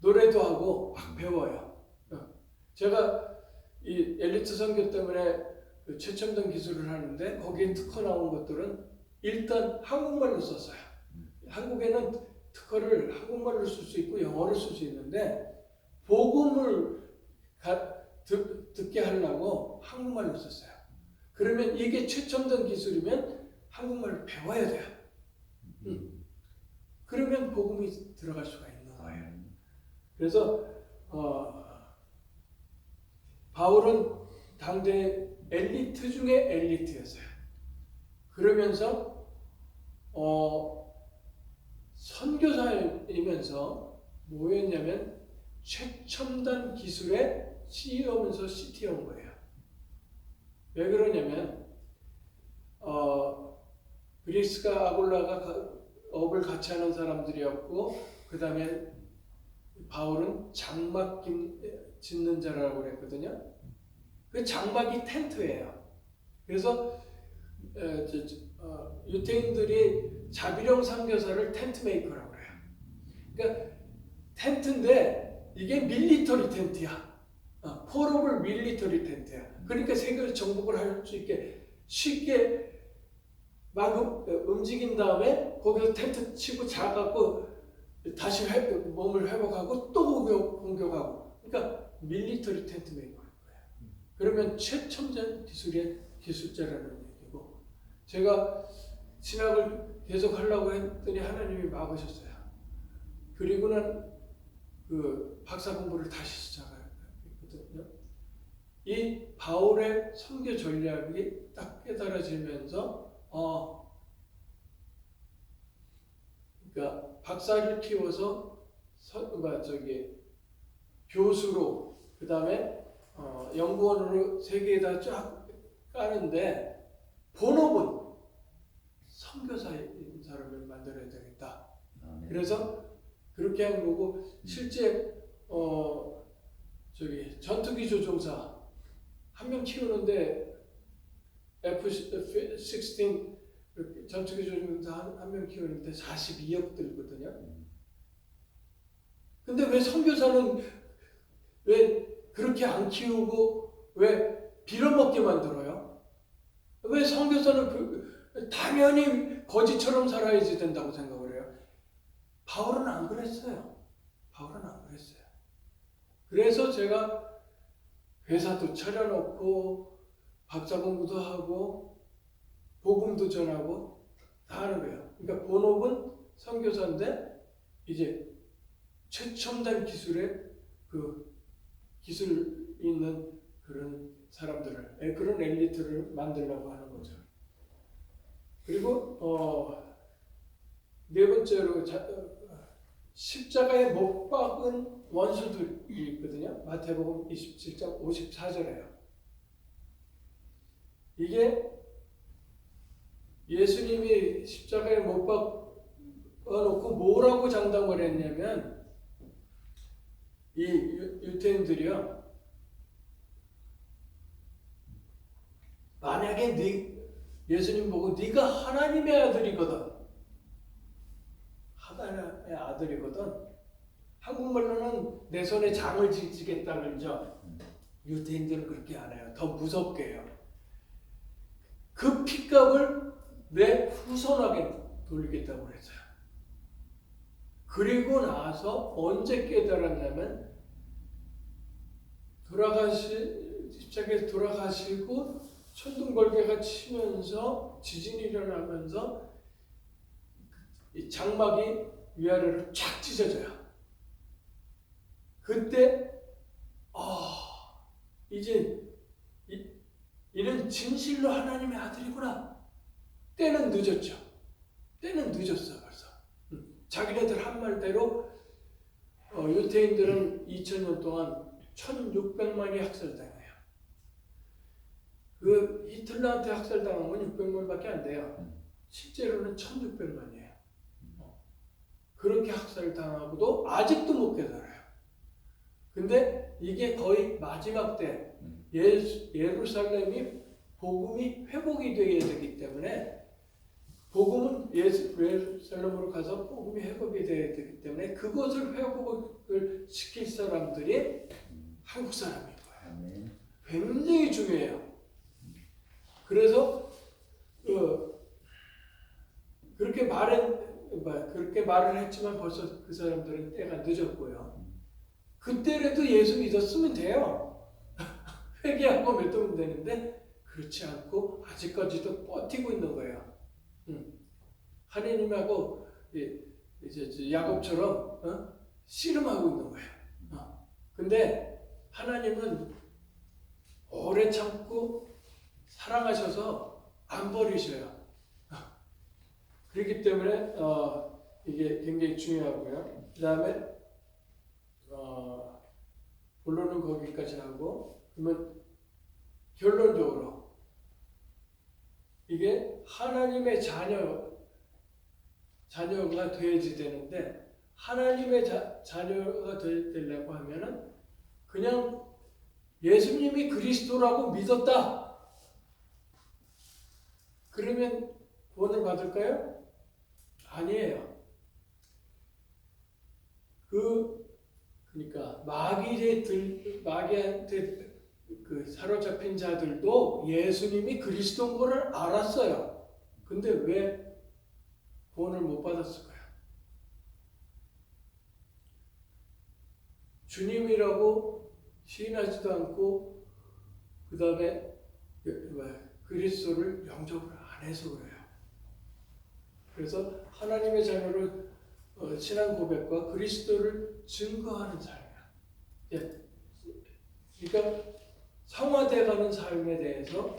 노래도 하고 막 배워요. 제가 이 엘리트 선교 때문에 최첨단 기술을 하는데 거기에 특허 나온 것들은 일단 한국말로 썼어요. 한국에는 특허를 한국말로 쓸 수 있고 영어로 쓸 수 있는데 복음을 듣게 하려고 한국말로 썼어요. 그러면 이게 최첨단 기술이면 한국말을 배워야 돼요. 그러면 복음이 들어갈 수가 있는 거예요. 그래서 바울은 당대 엘리트 중에 엘리트였어요. 그러면서 선교사이면서 뭐였냐면 최첨단 기술의 CEO면서 CTO인 거예요. 왜 그러냐면 브리스가 아골라가 업을 같이 하는 사람들이었고 그 다음에 바울은 장막 짓는 자라고 그랬거든요. 그 장막이 텐트예요. 그래서 유태인들이 자비령 선교사를 텐트 메이커라고 그래요. 그러니까 텐트인데 이게 밀리터리 텐트야. 포러블 밀리터리 텐트야. 그러니까 세계 정복을 할 수 있게 쉽게 막 움직인 다음에 거기서 텐트 치고 자갖고 다시 몸을 회복하고 또 공격하고. 그러니까 밀리터리 텐트 메이커인 거예요. 그러면 최첨단 기술의 기술자라는 얘기고 제가 신학을 계속 하려고 했더니 하나님이 막으셨어요. 그리고는 그 박사 공부를 다시 시작했거든요. 이 바울의 선교 전략이 딱 깨달아지면서 그러니까 박사를 키워서 교수로 그 다음에 연구원으로 세계에다 쫙 까는데 본업은 선교사인 사람을 만들어야 되겠다. 그래서 그렇게 한 거고 실제 전투기 조종사 한 명 키우는데 F-16 전투기 조종사 한 명 키우는데 42억 들거든요. 근데 왜 선교사는 왜 그렇게 안 키우고 왜 빌어먹게 만들어요? 왜 선교사는 당연히 거지처럼 살아야지 된다고 생각을 해요? 바울은 안 그랬어요. 그래서 제가 회사도 차려놓고 박사 공부도 하고 복음도 전하고 다 하는 거예요. 그러니까 본업은 선교사인데 이제 최첨단 기술의 그 기술 있는 그런 사람들을 그런 엘리트를 만들려고 하는 거죠. 그리고 네 번째로 십자가에 못 박은 원수들이 있거든요. 마태복음 27장 54절에요. 이게 예수님이 십자가에 못 박아놓고 뭐라고 장담을 했냐면 이 유태인들이요. 만약에 예수님 보고 네가 하나님의 아들이거든. 하나님의 아들이거든. 한국말로는 내 손에 장을 지겠다 그러죠. 유태인들은 그렇게 안 해요. 더 무섭게 해요. 그 핏값을 내 후손에게 돌리겠다고 그랬어요. 그리고 나서 언제 깨달았냐면 십자가에서 돌아가시고 천둥번개가 치면서 지진이 일어나면서 이 장막이 위아래로 쫙 찢어져요. 그때 이제 이는 진실로 하나님의 아들이구나. 때는 늦었죠. 때는 늦었어 벌써. 자기네들 한 말대로 유태인들은 2000년 동안 1600만이 학살당해요. 그 히틀러한테 학살당한 건 600만밖에 안 돼요. 실제로는 1600만이에요. 그렇게 학살당하고도 아직도 못 깨달아요. 근데 이게 거의 마지막 때 예루살렘이 복음이 회복이 되어야 되기 때문에 복음은 예루살렘으로 가서 복음이 회복이 되어야 되기 때문에 그것을 회복을 시킬 사람들이 한국 사람인 거예요. 굉장히 중요해요. 그래서 그렇게 말을 했지만 벌써 그 사람들은 때가 늦었고요. 그때라도 예수 믿었으면 돼요. 회개하고 믿으면 되는데 그렇지 않고 아직까지도 버티고 있는 거예요. 하나님하고 이제 야곱처럼 씨름하고 있는 거예요. 근데 하나님은 오래 참고 사랑하셔서 안 버리셔요. 그렇기 때문에 이게 굉장히 중요하고요. 그 다음에 본론은 거기까지 하고 그러면 결론적으로 이게 하나님의 자녀가 되어야지 되는데 하나님의 자녀가 되려고 하면은 그냥 예수님이 그리스도라고 믿었다. 그러면 구원을 받을까요? 아니에요. 그러니까 마귀한테 사로잡힌 자들도 예수님이 그리스도인 것을 알았어요. 근데 왜 구원을 못 받았을까요? 주님이라고 시인하지도 않고 그 다음에 그리스도를 영접을 안 해서 그래요. 그래서 하나님의 자녀를 신앙 고백과 그리스도를 증거하는 삶이야. 그러니까 성화돼가는 삶에 대해서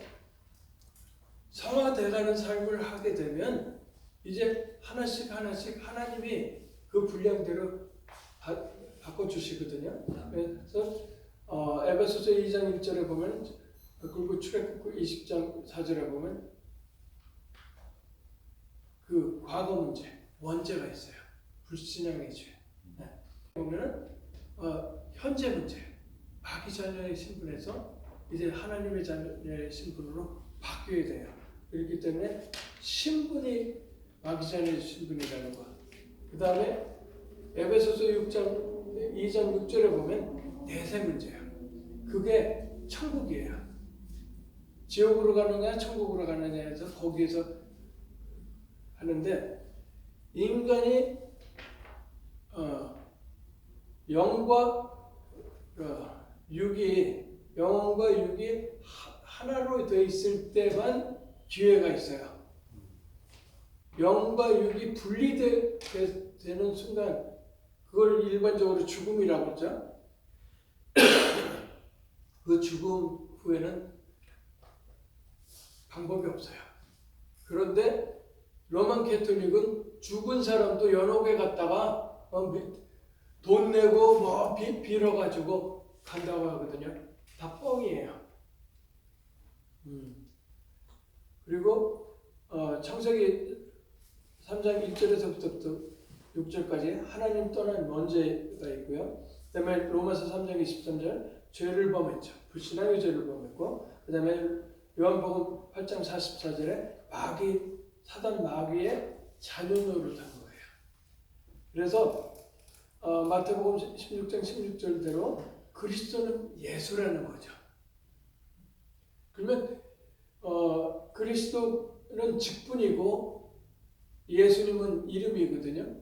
성화돼가는 삶을 하게 되면 이제 하나씩 하나님이 그 분량대로 바꿔주시거든요. 그래서 에베소서 2장 1절에 보면 그리고 출애굽기 20장 4절에 보면 그 과거 문제, 원죄가 있어요. 불신앙의 죄. 보면은 현재 문제, 마귀 자녀의 신분에서 이제 하나님의 자녀의 신분으로 바뀌어야 돼요. 그렇기 때문에 신분이 마귀 자녀의 신분이라는 거. 그 다음에 에베소서 2장 6절에 보면 내세 문제예요. 그게 천국이에요. 지옥으로 가느냐 천국으로 가느냐 해서 거기에서 하는데 인간이 영과 육이 하나로 되어 있을 때만 기회가 있어요. 영과 육이 분리되는 순간 그걸 일반적으로 죽음이라고 하죠. 그 죽음 후에는 방법이 없어요. 그런데 로만 캐톨릭은 죽은 사람도 연옥에 갔다가 돈 내고 뭐 빌어가지고 간다고 하거든요. 다 뻥이에요. 그리고 창세기 3장 1절에서부터 6절까지 하나님 떠난 먼지가 있고요. 그 다음에 로마서 3장 23절 죄를 범했죠. 불신앙의 죄를 범했고, 그 다음에 요한복음 8장 44절에 사단 마귀의 자녀 노릇한 거예요. 그래서 마태복음 16장 16절대로 그리스도는 예수라는 거죠. 그러면 그리스도는 직분이고 예수님은 이름이거든요.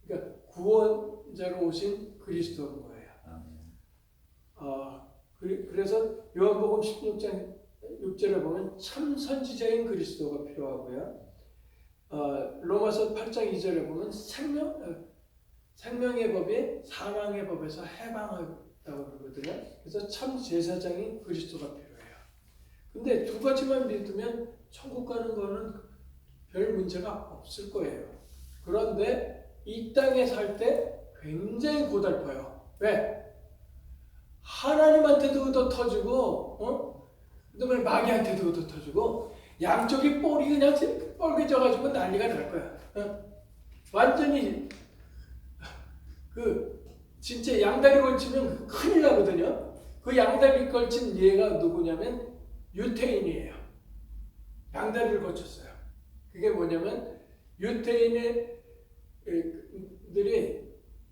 그러니까 구원자로 오신 그리스도인 거예요. 그래서 요한복음 16장 6절에 보면 참 선지자인 그리스도가 필요하고요. 로마서 8장 2절에 보면 생명의 법이 사망의 법에서 해방하다고 그러거든요. 그래서 참 제사장인 그리스도가 필요해요. 근데 두 가지만 믿으면 천국 가는 거는 별 문제가 없을 거예요. 그런데 이 땅에 살 때 굉장히 고달퍼요. 왜? 하나님한테도 얻어터지고 그다음에 마귀한테도 얻어터지고 양쪽이 볼이 그냥 뻘개져가지고 난리가 날 거야. 완전히 진짜 양다리 걸치면 큰일 나거든요. 그 양다리 걸친 얘가 누구냐면 유태인이에요. 양다리를 거쳤어요. 그게 뭐냐면 유태인들이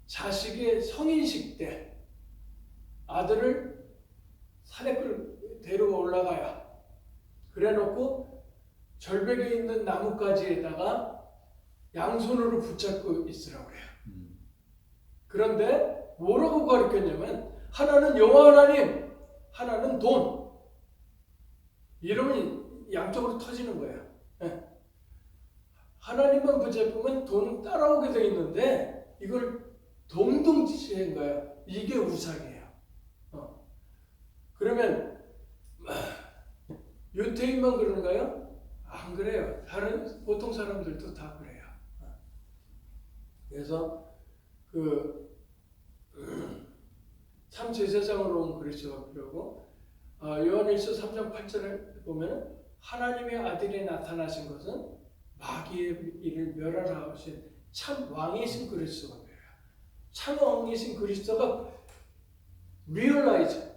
자식의 성인식 때 아들을 산에 데리고 올라가야 그래놓고 절벽에 있는 나뭇가지에다가 양손으로 붙잡고 있으라고 그래요. 그런데 뭐라고 가르쳤냐면 하나는 여호와 하나님, 하나는 돈. 이러면 양쪽으로 터지는 거예요. 하나님만 붙잡으면 돈은 따라오게 되어 있는데 이걸 동동지시한 거예요. 이게 우상이에요. 그러면 유태인만 그런가요? 안 그래요. 다른 보통 사람들도 다 그래요. 그래서 참 제사장으로 온 그리스도가 필요하고 요한일서 3장 8절에 보면 하나님의 아들이 나타나신 것은 마귀의 일을 멸하라 하신 참 왕이신 그리스도가 필요해요. 참 왕이신 그리스도가 realize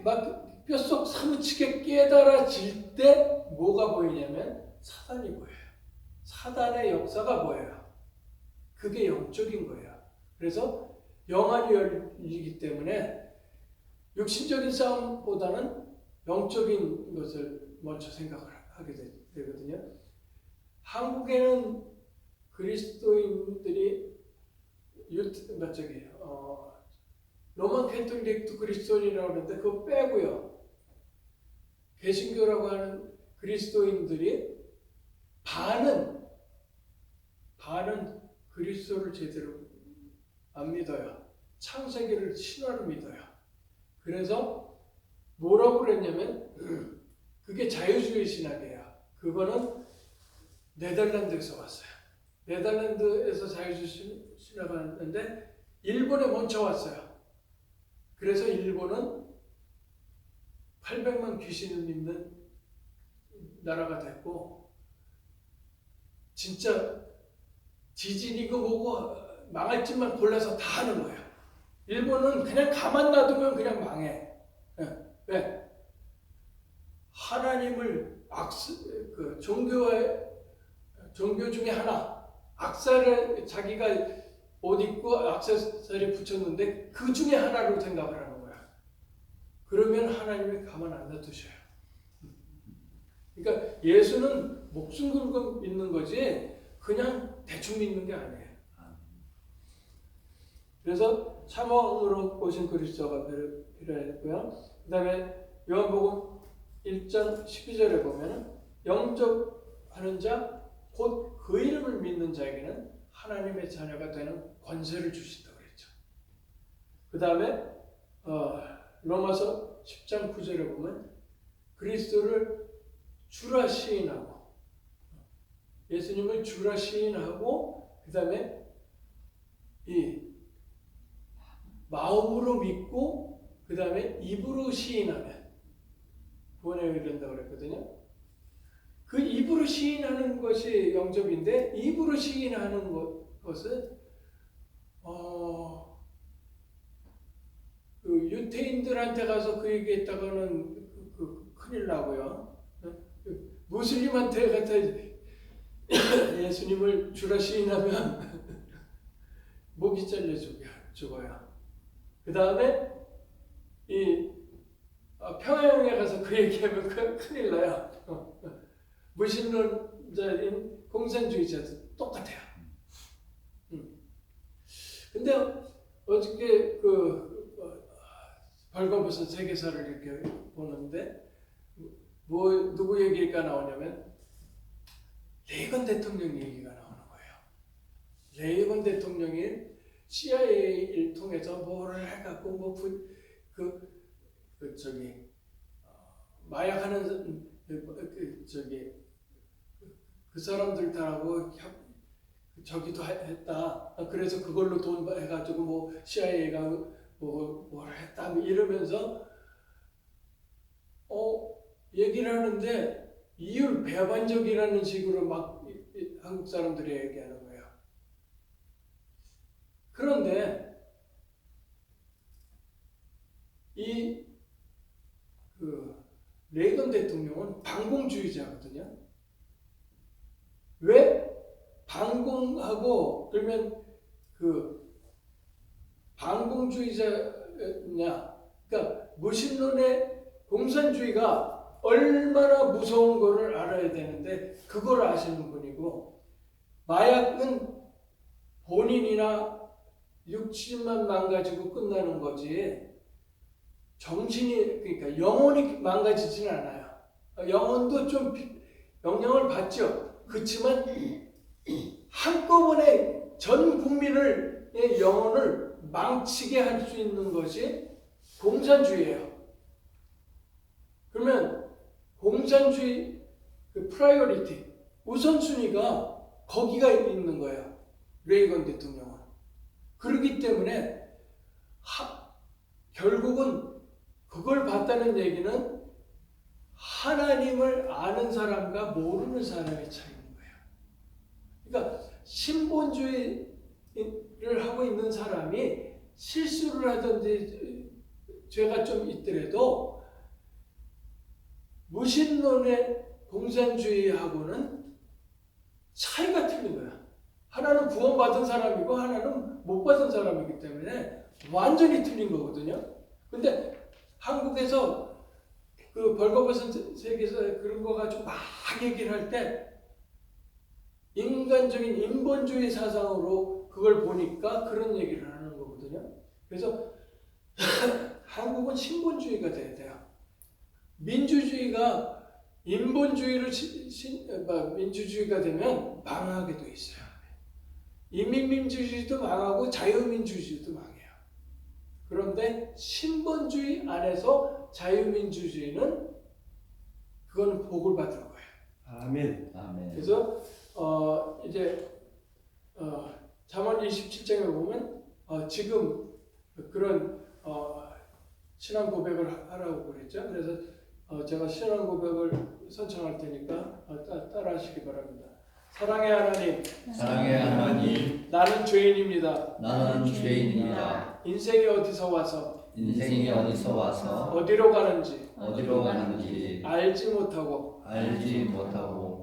막 뼛속 사무치게 깨달아질 때 뭐가 보이냐면 사단이 보여요. 사단의 역사가 보여요. 그게 영적인 거예요. 그래서 영안이 열리기 때문에 육신적인 싸움보다는 영적인 것을 먼저 생각을 하게 되거든요. 한국에는 그리스도인들이 로만 캐톨릭도 그리스도인이라고 하는데 그거 빼고요. 개신교라고 하는 그리스도인들이 반은 그리스도를 제대로 안 믿어요. 창세기를 신화로 믿어요. 그래서 뭐라고 그랬냐면 그게 자유주의 신학이에요. 그거는 네덜란드에서 왔어요. 네덜란드에서 자유주의 신학을 왔는데 일본에 먼저 왔어요. 그래서 일본은 800만 귀신을 믿는 나라가 됐고 진짜 지진이고 뭐고 망할 짓만 골라서 다 하는 거예요. 일본은 그냥 가만 놔두면 그냥 망해. 왜? 하나님을 종교 중에 하나 악사를 자기가 옷 입고 악세사리 붙였는데 그 중에 하나로 생각을 하는 거야. 그러면 하나님이 가만 안 놔두셔요. 그러니까 예수는 목숨 걸고 믿는 거지 그냥 대충 믿는 게 아니에요. 그래서 참왕으로 오신 그리스도가 필요했고요. 그 다음에 요한복음 1장 12절에 보면 영접하는 자 곧 그 이름을 믿는 자에게는 하나님의 자녀가 되는 권세를 주신다고 그랬죠. 그 다음에 로마서 10장 9절에 보면 그리스도를 주라 시인하고 예수님을 주라 시인하고 그 다음에 이 마음으로 믿고 그 다음에 입으로 시인하면 구원에 이른다고 그랬거든요. 그 입으로 시인하는 것이 영접인데 입으로 시인하는 것은 그 유태인들한테 가서 그 얘기했다가는 큰일 나고요. 무슬림한테 갖다 예수님을 주라 시인하면 목이 잘려 죽어요. 그 다음에 이 평양에 가서 그 얘기하면 큰일 나요. 무신론자인 공산주의자도 똑같아요. 근데 어저께 벌거벗은 세계사를 이렇게 보는데 누구 얘기가 나오냐면 레이건 대통령 얘기가 나오는 거예요. 레이건 대통령이 CIA를 통해서 뭐를 해갖고 마약하는 그 사람들하고 저기도 했다. 그래서 그걸로 돈 해가지고 뭐 CIA가 뭘 했다 이러면서 얘기를 하는데 이율 배반적이라는 식으로 막 한국 사람들이 얘기하는 거예요. 그런데 레이건 대통령은 반공주의자거든요. 왜 반공하고 그러면 반공주의자냐? 그러니까 무신론의 공산주의가 얼마나 무서운 거를 알아야 되는데 그걸 아시는 분이고 마약은 본인이나 육신만 망가지고 끝나는 거지 정신이 그러니까 영혼이 망가지지는 않아요. 영혼도 좀 영향을 받죠. 그렇지만 한꺼번에 전 국민의 영혼을 망치게 할 수 있는 것이 공산주의예요. 그러면 공산주의 프라이어리티 우선순위가 거기가 있는 거예요. 레이건 대통령은. 그렇기 때문에 결국은 그걸 봤다는 얘기는 하나님을 아는 사람과 모르는 사람의 차이인 거예요. 그러니까 신본주의를 하고 있는 사람이 실수를 하든지 죄가 좀 있더라도 무신론의 공산주의하고는 차이가 틀린 거야. 하나는 구원받은 사람이고 하나는 못 받은 사람이기 때문에 완전히 틀린 거거든요. 근데 한국에서 그 벌거벗은 세계에서 그런 거 가지고 막 얘기를 할 때 인간적인 인본주의 사상으로 그걸 보니까 그런 얘기를 하는 거거든요. 그래서 한국은 신본주의가 돼야 돼요. 민주주의가 인본주의로 민주주의가 되면 망하게 돼 있어요. 인민민주주의도 망하고 자유민주주의도 망해요. 그런데 신본주의 안에서 자유민주주의는 그건 복을 받을 거예요. 아멘. 아멘. 그래서 이제 잠언 27장에 보면 지금 그런 신앙 고백을 하라고 그랬죠. 그래서 제가 신앙 고백을 선창할 테니까 따라하시기 바랍니다. 사랑의 하나님, 사랑의 하나님, 나는 죄인입니다. 나는 죄인입니다. 인생이 어디서 와서 인생이 어디서 와서 어디로 가는지 알지 못하고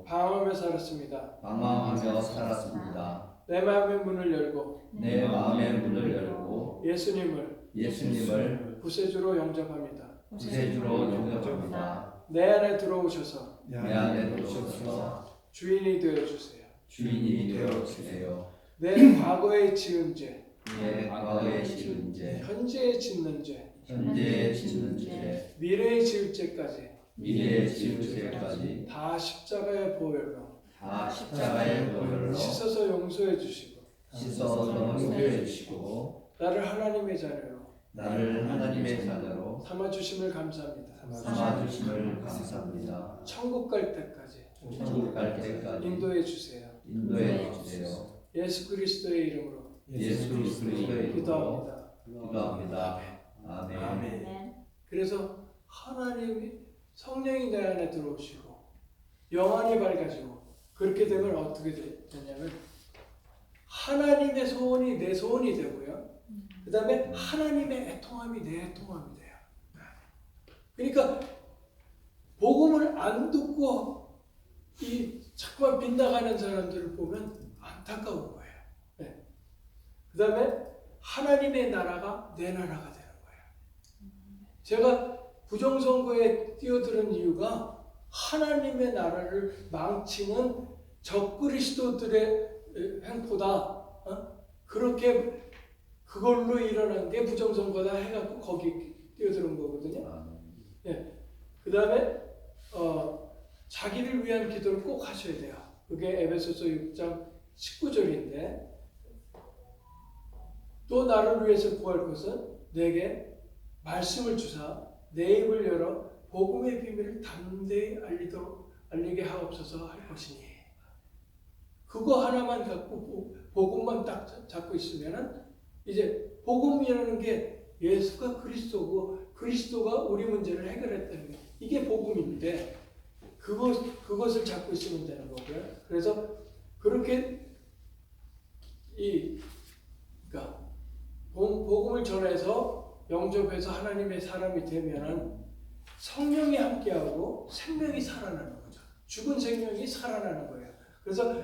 방황하며 살았습니다. 방황하며 살았습니다. 내 마음의 문을 열고 내 마음의 문을 열고 예수님을 구세주로 영접합니다. 구세주로 영접합니다. 내 안에 들어오셔서 내 안에 들어오셔서 주인이 되어주세요. 주인이 되어주세요. 내 과거에 지은 죄, 내 과거에 지은 죄, 현재에 짓는 죄, 현재에 짓는 죄, 미래에 지을 죄까지 미래에 지으실까지 다 십자가의 보혈로 다 십자가의 보혈로 씻어서 용서해 주시고 씻어서 용서해 주시고 나를 하나님의 자녀로 나를 하나님의 자녀로 삼아 주심을 감사합니다. 삼아 주심을 감사합니다. 천국 갈 때까지 천국 갈 때까지 인도해 주세요. 인도해 주세요. 예수 그리스도의 이름으로 예수 그리스도의 이름으로 기도합니다. 기도합니다. 아멘. 그래서 하나님이 성령이 내 안에 들어오시고 영안이 밝아지고 그렇게 되면 어떻게 되냐면 하나님의 소원이 내 소원이 되고요. 그 다음에 하나님의 애통함이 내 애통함이 돼요. 그러니까 복음을 안 듣고 이 자꾸만 빗나가는 사람들을 보면 안타까운 거예요. 네. 그 다음에 하나님의 나라가 내 나라가 되는 거예요. 제가 부정선거에 뛰어드는 이유가 하나님의 나라를 망치는 적그리스도들의 행포다. 그렇게 그걸로 일어난 게 부정선거다 해갖고 거기 뛰어드는 거거든요. 예. 그 다음에 자기를 위한 기도를 꼭 하셔야 돼요. 그게 에베소서 6장 19절인데 또 나를 위해서 구할 것은 내게 말씀을 주사 내 입을 열어 복음의 비밀을 담대히 알리게 하옵소서 할 것이니 그거 하나만 갖고 복음만 딱 잡고 있으면은 이제 복음이라는 게 예수가 그리스도고 그리스도가 우리 문제를 해결했다는 게 이게 복음인데 그것을 잡고 있으면 되는 거고요. 그래서 그렇게 그러니까 복음을 전해서 영접해서 하나님의 사람이 되면은 성령이 함께하고 생명이 살아나는 거죠. 죽은 생명이 살아나는 거예요. 그래서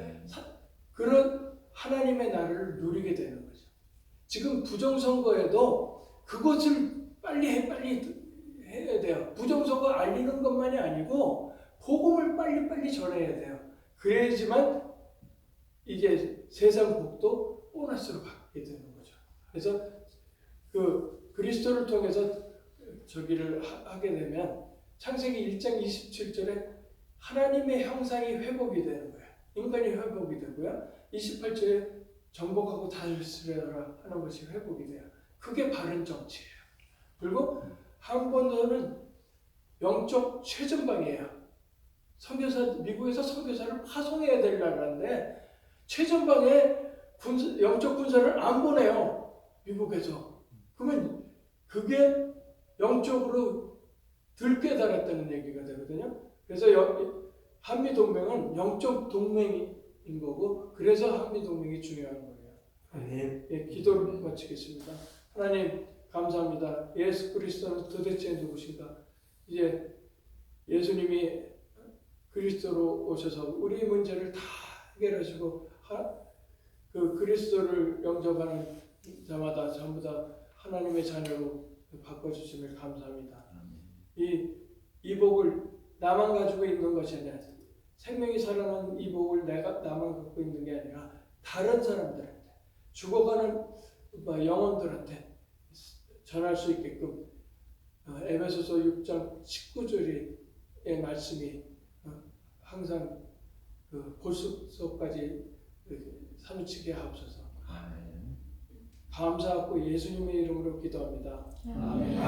그런 하나님의 나라를 누리게 되는 거죠. 지금 부정선거에도 그것을 빨리 해야 돼요. 부정선거 알리는 것만이 아니고 복음을 빨리 전해야 돼요. 그래야지만 이게 세상 복도 보너스로 받게 되는 거죠. 그래서 그 그리스도를 통해서 저기를 하게 되면 창세기 1장 27절에 하나님의 형상이 회복이 되는 거예요. 인간이 회복이 되고요. 28절에 정복하고 다스려라 하는 것이 회복이 돼요. 그게 바른 정치예요. 그리고 한 번 더는 영적 최전방이에요. 미국에서 선교사를 파송해야 되려는데 최전방에 영적 군사를 안 보내요. 미국에서. 그러면 그게 영적으로 덜 깨달았다는 얘기가 되거든요. 그래서 한미동맹은 영적 동맹인 거고 그래서 한미동맹이 중요한 거예요. 예, 기도를 마치겠습니다. 하나님 감사합니다. 예수 그리스도는 도대체 누구신가? 이제 예수님이 그리스도로 오셔서 우리 문제를 다 해결하시고 그 그리스도를 영접하는 자마다 전부 다 하나님의 자녀로 바꿔주심을 감사합니다. 이 복을 나만 가지고 있는 것이 아니라 생명이 살아나는 이 복을 나만 갖고 있는 게 아니라 다른 사람들한테 죽어가는 영혼들한테 전할 수 있게끔 에베소서 6장 19절의 말씀이 항상 그 볼수속까지 사무치게 하옵소서. 감사하고 예수님의 이름으로 기도합니다. 아멘.